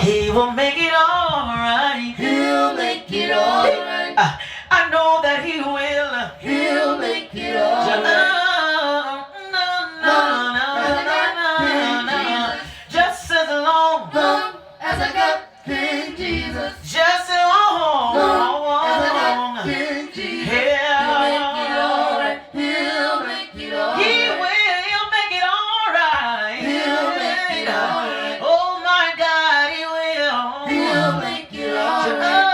He will make it all right. He'll make it all right. I know that He will. He'll make it all right. Just as long as I got King Jesus. Just as long as I got King Jesus. He'll make it all right. He'll make it all right. He will. He'll make it all right. He'll make it all right. Oh my God, He will. He'll make it all right.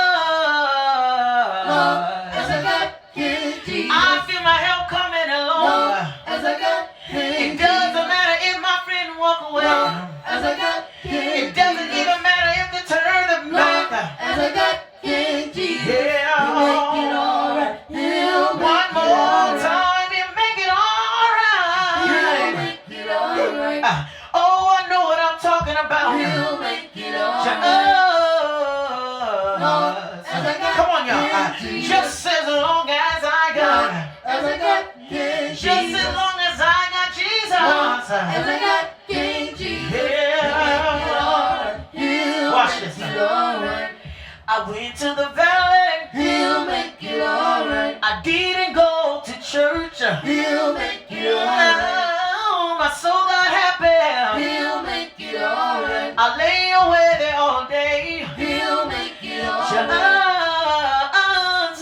As I got King Jesus. I feel my help coming along. As I got King It doesn't matter if my friend walk away. As I got King It doesn't even matter if they turn them back. As I got King Jesus. Yeah. He'll make it all right. He'll make One it more all right. time, He'll make it all He'll right. make it all right. Oh, I know what I'm talking about. He'll make it all right. As I got Come on, y'all. King Jesus. Just as long as I got. As I got King Just Jesus. as long as I got Jesus. As I got King Jesus. Yeah. He'll Watch make this it now. all right. I went to the valley. He'll make it all right. I didn't go to church. He'll make it all right. Oh, my soul got happy. He'll make it all right. I lay away there all day. He'll make it all Just right.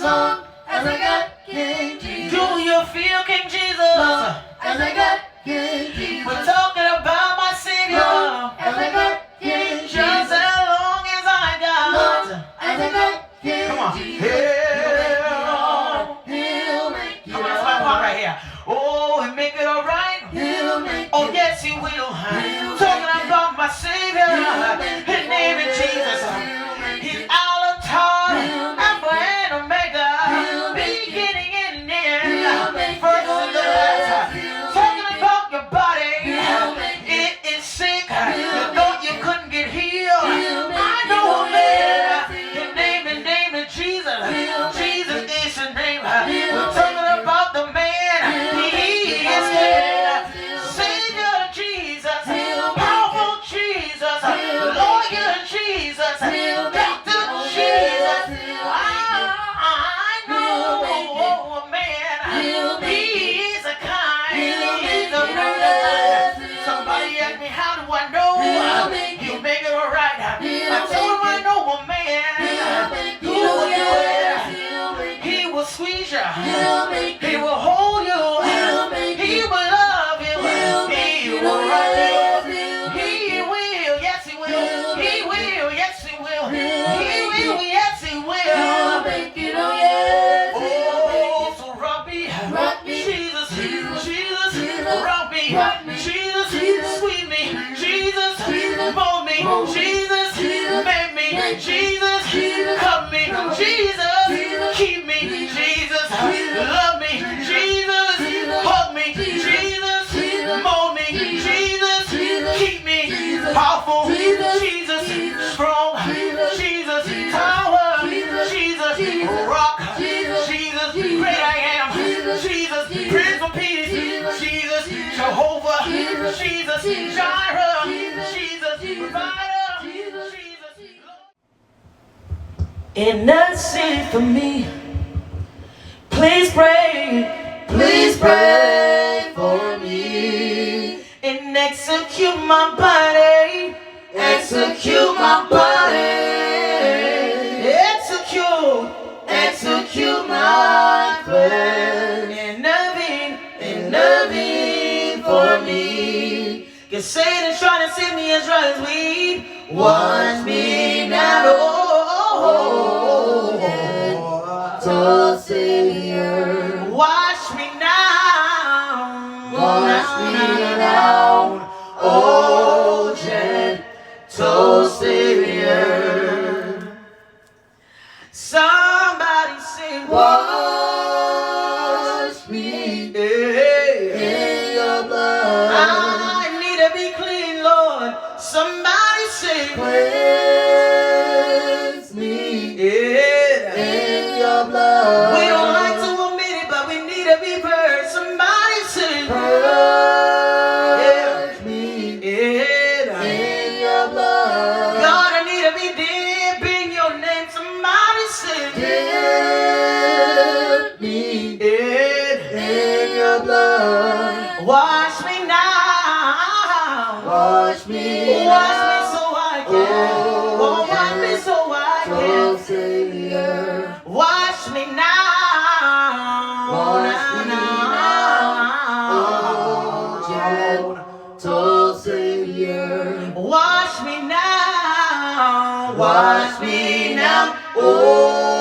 Long as I got King Jesus. do you feel King Jesus? Long as I got King Jesus. We're talking about my Savior. Long as I got King Just Jesus. as long as I Long got. as I got King Come on. Jesus. He'll make it all right. He'll make it Come on, all that's my part right. right here. Oh, He'll make it all right. He'll make Oh, it. yes, He will. He'll Talking make it. about my Savior. He'll make His it. name is Jesus. He'll make He's it. Alatar, He'll make Alpha and Omega, He'll make it. beginning and He'll end, make it. first and the last. He'll Talking make it. about your body. He'll make It is sick. He'll You make thought you couldn't get healed. He'll make I it. know a man. He'll His name is Jesus. He'll Jesus is His name. He'll We're talking about the man. He is King. Savior Jesus. Powerful Jesus. Lawyer Jesus. Doctor Jesus. I know a man. He is a kind. He's a brother. Somebody asked me, how do I know? You make it all right. I told him I know a man who will do it. He will squeeze you. He will hold you. He will love you. He will love you. He will, yes He will. He will, yes He will. He will, yes He will. Oh, so rock me, Jesus, Jesus, rock me, Jesus, sweet me, Jesus, mold me, Jesus, make me, Jesus, hug me, Jesus, keep me, Jesus, love me, Jesus, hug me, Jesus, mold me, Jesus, keep me, powerful, Jesus, strong, Jesus, power, Jesus, rock, Jesus, great I am, Jesus, Prince of Peace, Jesus, Jehovah, Jesus, Jireh, Jesus, Provider, Jesus, and that's it for me. Please pray, Please pray for me. and execute my body. Execute my body. Execute my plan. Intervene For me. Cause Satan's trying to see me as dry as weed. Watch me now. Oh, Savior. Wash me now. Wash me now. Oh, gentle Savior. Somebody say, Wash me in your blood. I need to be clean, Lord. Somebody say, Cleanse me yeah. in your blood. We don't like to admit it, but we need to be purged. Somebody say, Purge me yeah. in your blood. God, I need Wash me now. Wash me now, oh